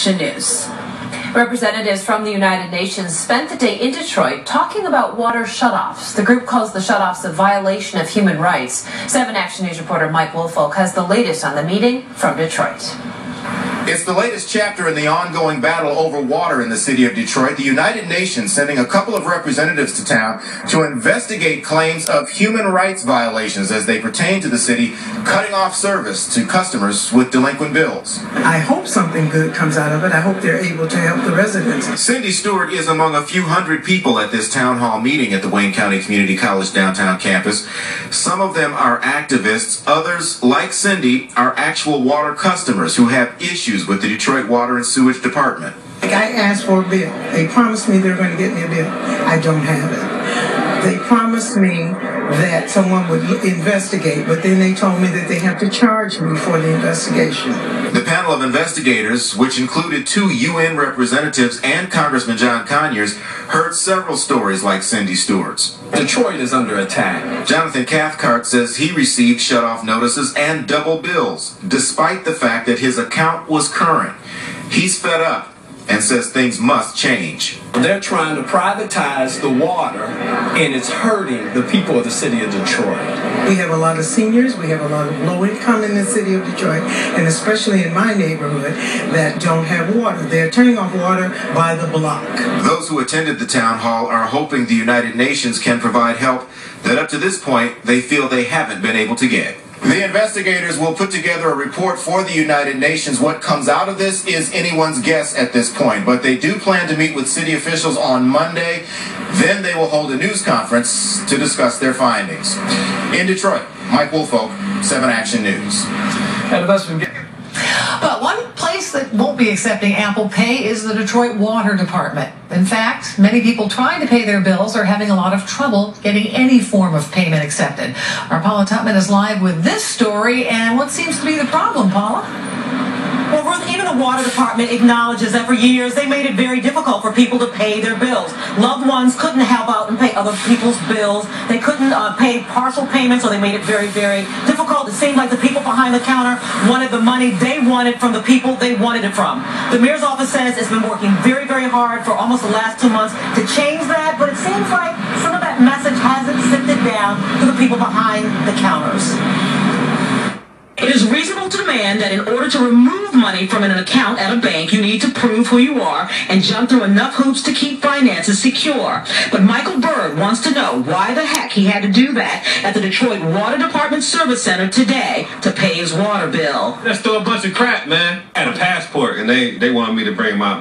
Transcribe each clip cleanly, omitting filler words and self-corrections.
Action News. Representatives from the United Nations spent the day in Detroit talking about water shutoffs. The group calls the shutoffs a violation of human rights. 7 Action News reporter Mike Woolfolk has the latest on the meeting from Detroit. It's the latest chapter in the ongoing battle over water in the city of Detroit. The United Nations sending a couple of representatives to town to investigate claims of human rights violations as they pertain to the city, cutting off service to customers with delinquent bills. I hope something good comes out of it. I hope they're able to help the residents. Cindy Stewart is among a few hundred people at this town hall meeting at the Wayne County Community College downtown campus. Some of them are activists. Others, like Cindy, are actual water customers who have issues with the Detroit Water and Sewage Department. I asked for a bill. They promised me they're going to get me a bill. I don't have it. They promised me that someone would investigate, but then they told me that they have to charge me for the investigation. The panel of investigators, which included 2 UN representatives and Congressman John Conyers, heard several stories like Cindy Stewart's. Detroit is under attack. Jonathan Cathcart says he received shutoff notices and double bills, despite the fact that his account was current. He's fed up and says things must change. They're trying to privatize the water, and it's hurting the people of the city of Detroit. We have a lot of seniors, we have a lot of low income in the city of Detroit, and especially in my neighborhood, that don't have water. They're turning off water by the block. Those who attended the town hall are hoping the United Nations can provide help that up to this point they feel they haven't been able to get. The investigators will put together a report for the United Nations. What comes out of this is anyone's guess at this point, but they do plan to meet with city officials on Monday. Then they will hold a news conference to discuss their findings. In Detroit, Mike Woolfolk, 7 Action News. But one place that won't be accepting Apple Pay is the Detroit Water Department. In fact, many people trying to pay their bills are having a lot of trouble getting any form of payment accepted. Our Paula Tutman is live with this story and what seems to be the problem, Paula? Well, Ruth, even the water department acknowledges that for years they made it very difficult for people to pay their bills. Loved ones couldn't help out and pay other people's bills. They couldn't pay partial payments, so they made it very, very difficult. It seemed like the people behind the counter wanted the money they wanted from the people they wanted it from. The mayor's office says it's been working very, very hard for almost the last 2 months to change that, but it seems like some of that message hasn't sifted down to the people behind the counters. It is reasonable to demand that in order to remove money from an account at a bank, you need to prove who you are and jump through enough hoops to keep finances secure. But Michael Bird wants to know why the heck he had to do that at the Detroit Water Department Service Center today to pay his water bill. That's still a bunch of crap, man. I had a passport, and they wanted me to bring my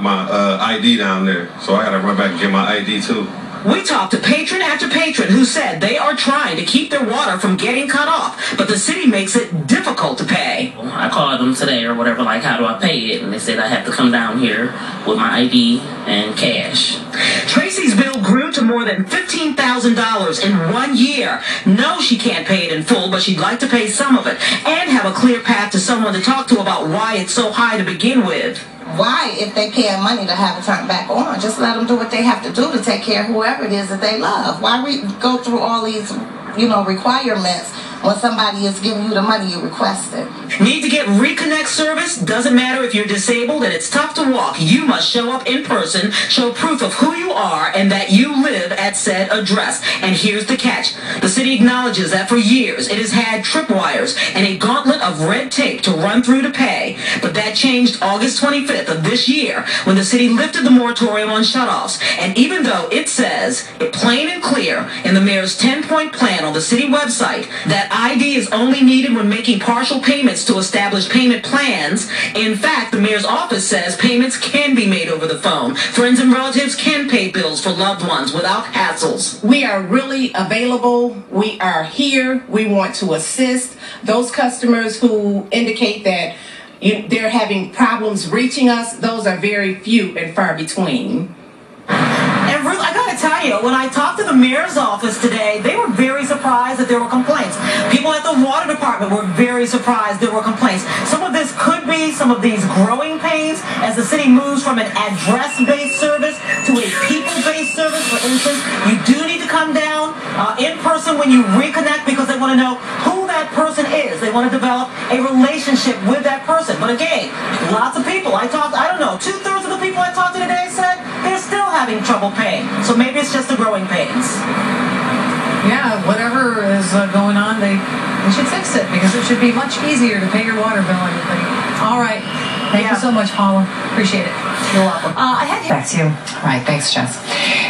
ID down there, so I got to run back and get my ID, too. We talked to patron after patron who said they are trying to keep their water from getting cut off, but the city makes it difficult to pay. I called them today or whatever, like, how do I pay it? And they said I have to come down here with my ID and cash. Tracy's bill grew to more than $15,000 in 1 year. No, she can't pay it in full, but she'd like to pay some of it and have a clear path to someone to talk to about why it's so high to begin with. Why, if they pay money, to have it turned back on? Just let them do what they have to do to take care of whoever it is that they love. Why we go through all these, requirements when somebody is giving you the money you requested? Need to get Reconnect service? Doesn't matter if you're disabled and it's tough to walk. You must show up in person, show proof of who you are and that you live at said address. And here's the catch. The city acknowledges that for years it has had tripwires and a gauntlet of red tape to run through to pay. But that changed August 25th of this year when the city lifted the moratorium on shutoffs. And even though it says it plain and clear in the mayor's 10-point plan on the city website that ID is only needed when making partial payments to establish payment plans, in fact, the mayor's office says payments can be made over the phone. Friends and relatives can pay bills for loved ones without hassles. We are really available. We are here. We want to assist those customers who indicate that they're having problems reaching us. Those are very few and far between. And Ruth, I gotta tell you, when I talked to the mayor's office today, they were very surprised that there were complaints. People at the water department were very surprised there were complaints. Some of this could be some of these growing pains as the city moves from an address-based service to a people-based service. For instance, you do need to come down in person when you reconnect because they want to know who that that person is. They want to develop a relationship with that person. But again, lots of people I don't know, 2/3 of the people I talked to today said they're still having trouble paying. So maybe it's just the growing pains. Yeah, whatever is going on, they should fix it, because it should be much easier to pay your water bill, I would think. All right. Thank you so much, Paula. Appreciate it. You're welcome. Back to you. All right. Thanks, Jess.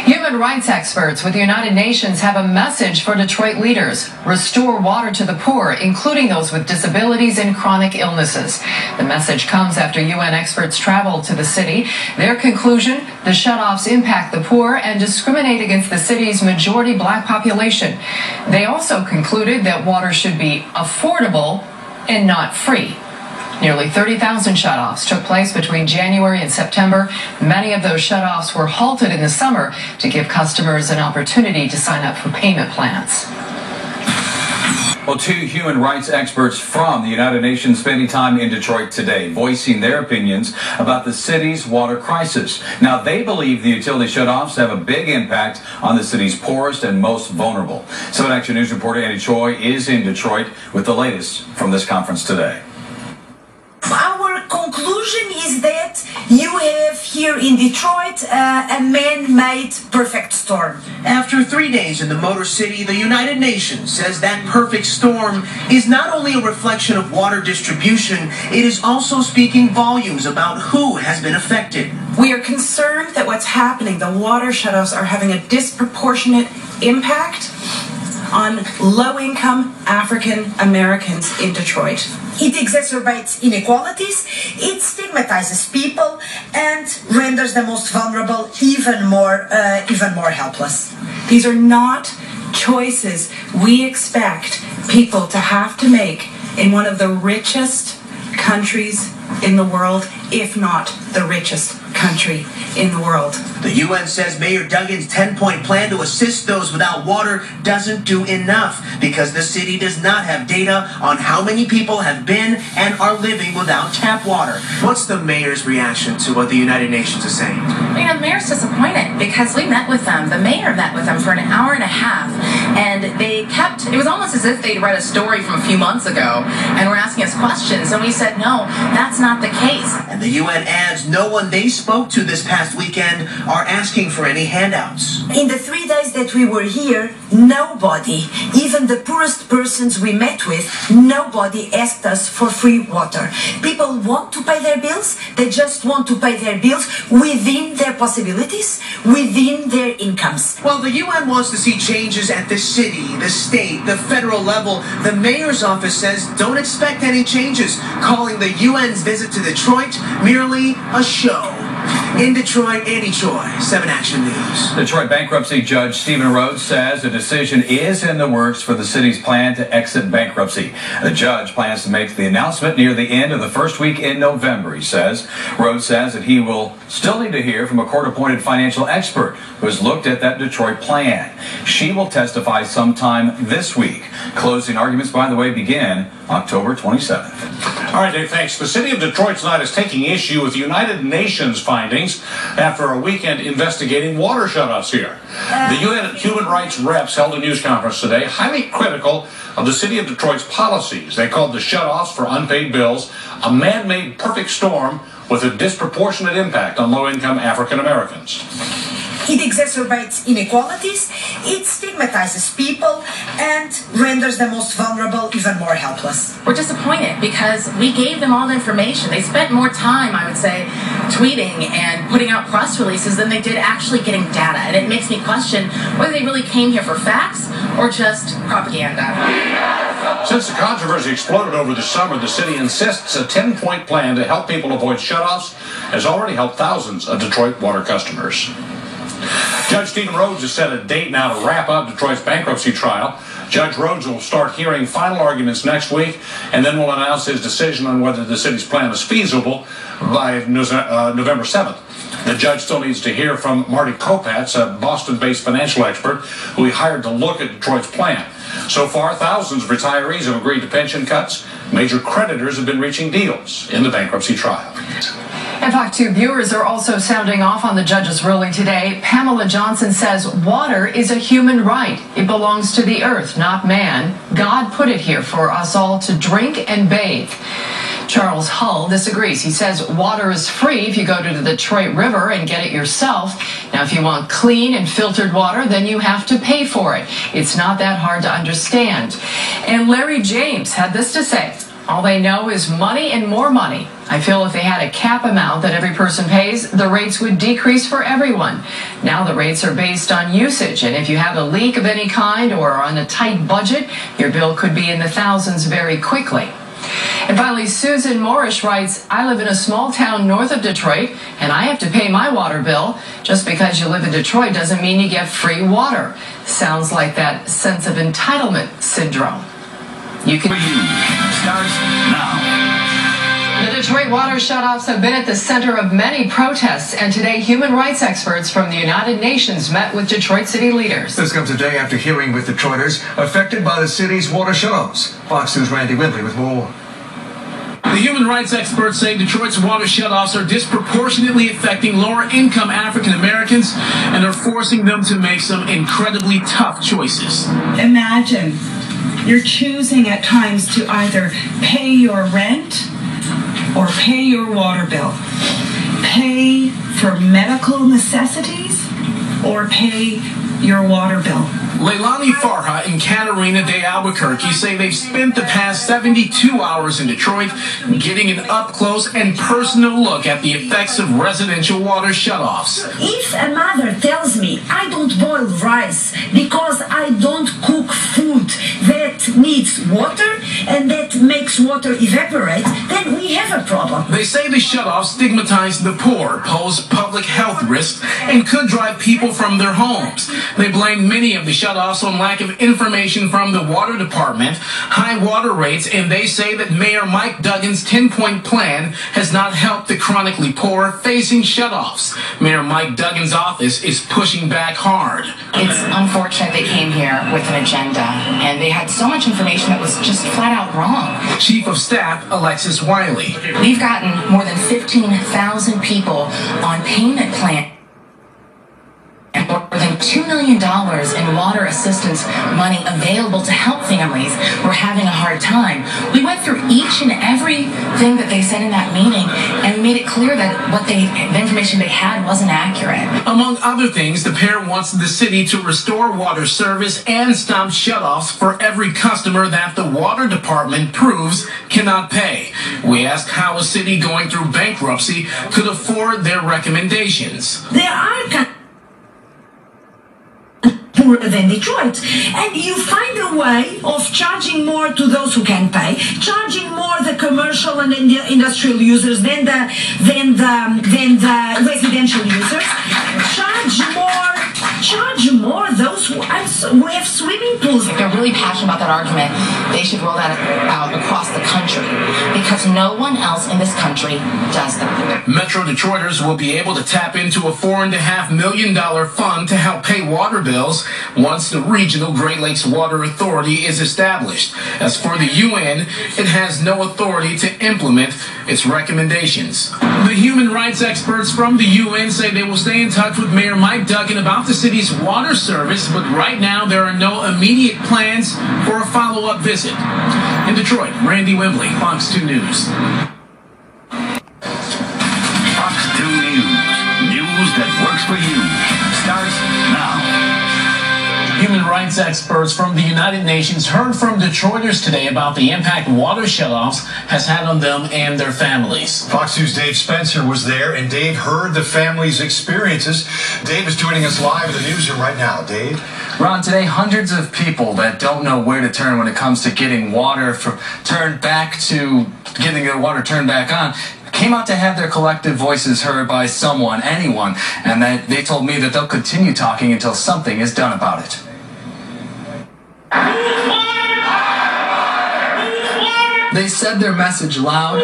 Human rights experts with the United Nations have a message for Detroit leaders. Restore water to the poor, including those with disabilities and chronic illnesses. The message comes after UN experts traveled to the city. Their conclusion, the shutoffs impact the poor and discriminate against the city's majority black population. They also concluded that water should be affordable and not free. Nearly 30,000 shutoffs took place between January and September. Many of those shutoffs were halted in the summer to give customers an opportunity to sign up for payment plans. Well, two human rights experts from the United Nations spending time in Detroit today, voicing their opinions about the city's water crisis. Now, they believe the utility shutoffs have a big impact on the city's poorest and most vulnerable. 7 Action News reporter Andy Choi is in Detroit with the latest from this conference today. Our conclusion is that you have here in Detroit a man-made perfect storm. After 3 days in the Motor City, the United Nations says that perfect storm is not only a reflection of water distribution, it is also speaking volumes about who has been affected. We are concerned that what's happening, the water shutoffs, are having a disproportionate impact on low-income African Americans in Detroit. It exacerbates inequalities, it stigmatizes people, and renders the most vulnerable even more helpless. These are not choices we expect people to have to make in one of the richest countries in the world, if not the richest country in the world. The UN says Mayor Duggan's 10-point plan to assist those without water doesn't do enough because the city does not have data on how many people have been and are living without tap water. What's the mayor's reaction to what the United Nations is saying? You know, the mayor's disappointed because we met with them. The mayor met with them for an hour and a half, and it was almost as if they'd read a story from a few months ago and were asking us questions, and we said, no, that's not the case. And the UN adds no one they spoke to this past weekend are asking for any handouts. In the 3 days that we were here, nobody, even the poorest persons we met with, nobody asked us for free water. People want to pay their bills, they just want to pay their bills within their possibilities, within their incomes. Well, the UN wants to see changes at the city, the state, the federal level. The mayor's office says don't expect any changes, calling the UN's visit to Detroit merely a show. In Detroit, Andy Choi, 7 Action News. Detroit bankruptcy judge Stephen Rhodes says a decision is in the works for the city's plan to exit bankruptcy. The judge plans to make the announcement near the end of the first week in November, he says. Rhodes says that he will still need to hear from a court-appointed financial expert who has looked at that Detroit plan. She will testify sometime this week. Closing arguments, by the way, begin October 27th. All right, Dave, thanks. The city of Detroit tonight is taking issue with the United Nations findings after a weekend investigating water shutoffs here. The UN human rights reps held a news conference today, highly critical of the city of Detroit's policies. They called the shutoffs for unpaid bills a man-made perfect storm with a disproportionate impact on low-income African Americans. It exacerbates inequalities, it stigmatizes people, and renders the most vulnerable even more helpless. We're disappointed because we gave them all the information. They spent more time, I would say, tweeting and putting out press releases than they did actually getting data. And it makes me question whether they really came here for facts or just propaganda. Since the controversy exploded over the summer, the city insists a 10-point plan to help people avoid shutoffs has already helped thousands of Detroit water customers. Judge Stephen Rhodes has set a date now to wrap up Detroit's bankruptcy trial. Judge Rhodes will start hearing final arguments next week and then will announce his decision on whether the city's plan is feasible by November 7th. The judge still needs to hear from Marty Kopatz, a Boston-based financial expert who he hired to look at Detroit's plan. So far, thousands of retirees have agreed to pension cuts. Major creditors have been reaching deals in the bankruptcy trial. And Fox 2 viewers are also sounding off on the judge's ruling today. Pamela Johnson says water is a human right. It belongs to the earth, not man. God put it here for us all to drink and bathe. Charles Hull disagrees. He says water is free if you go to the Detroit River and get it yourself. Now, if you want clean and filtered water, then you have to pay for it. It's not that hard to understand. And Larry James had this to say. All they know is money and more money. I feel if they had a cap amount that every person pays, the rates would decrease for everyone. Now the rates are based on usage, and if you have a leak of any kind or are on a tight budget, your bill could be in the thousands very quickly. And finally, Susan Morrish writes, I live in a small town north of Detroit, and I have to pay my water bill. Just because you live in Detroit doesn't mean you get free water. Sounds like that sense of entitlement syndrome. You can starts now. The Detroit water shutoffs have been at the center of many protests, and today human rights experts from the United Nations met with Detroit city leaders. This comes a day after hearing with Detroiters affected by the city's water shutoffs. Fox News' Randy Wimbley with more. The human rights experts say Detroit's water shutoffs are disproportionately affecting lower-income African Americans and are forcing them to make some incredibly tough choices. Imagine you're choosing at times to either pay your rent or pay your water bill, pay for medical necessities or pay your water bill. Leilani Farha and Katarina de Albuquerque say they've spent the past 72 hours in Detroit getting an up-close and personal look at the effects of residential water shutoffs. If a mother tells me I don't boil rice because I don't cook food that needs water and that makes water evaporate, then we have a problem. They say the shutoffs stigmatize the poor, pose public health risks, and could drive people from their homes. They blame many of the shutoffs on lack of information from the water department, high water rates, and they say that Mayor Mike Duggan's 10-point plan has not helped the chronically poor facing shutoffs. Mayor Mike Duggan's office is pushing back hard. It's unfortunate they came here with an agenda, and they had so much information that was just flat out wrong. Chief of Staff Alexis Wiley. We've gotten more than 15,000 people on payment plans. And more than $2 million in water assistance money available to help families who are having a hard time. We went through each and everything that they said in that meeting, and we made it clear that the information they had wasn't accurate. Among other things, the pair wants the city to restore water service and stop shutoffs for every customer that the water department proves cannot pay. We asked how a city going through bankruptcy could afford their recommendations. There are poorer than Detroit, and you find a way of charging more to those who can pay, charging more the commercial and industrial users than the residential users, charge more those who have swimming pools. If they're really passionate about that argument, they should roll that out across the country, because no one else in this country does that. Metro Detroiters will be able to tap into a $4.5 million fund to help pay water bills once the regional Great Lakes Water Authority is established. As for the UN, it has no authority to implement its recommendations. The human rights experts from the UN say they will stay in touch with Mayor Mike Duggan about the city's water service, but right now there are no immediate plans for a follow-up visit. In Detroit, Randy Wimbley, Fox 2 News. Fox 2 News. News that works for you. Starts now. Human rights experts from the United Nations heard from Detroiters today about the impact water shutoffs has had on them and their families. Fox News' Dave Spencer was there, and Dave heard the family's experiences. Dave is joining us live in the newsroom right now. Dave? Ron, today hundreds of people that don't know where to turn when it comes to getting water turned back on came out to have their collective voices heard by someone, anyone, and they told me that they'll continue talking until something is done about it. They said their message loud,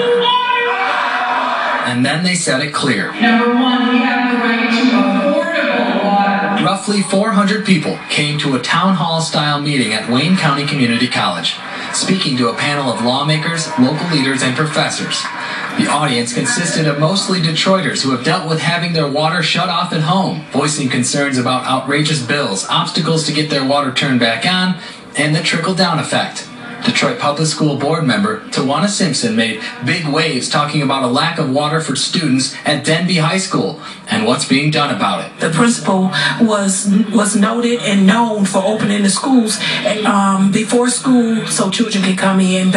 and then they said it clear. Number one, we have the right to affordable water. Roughly 400 people came to a town hall-style meeting at Wayne County Community College, speaking to a panel of lawmakers, local leaders, and professors. The audience consisted of mostly Detroiters who have dealt with having their water shut off at home, voicing concerns about outrageous bills, obstacles to get their water turned back on, and the trickle-down effect. Detroit Public School Board member Tawana Simpson made big waves talking about a lack of water for students at Denby High School and what's being done about it. The principal was noted and known for opening the schools before school so children can come in.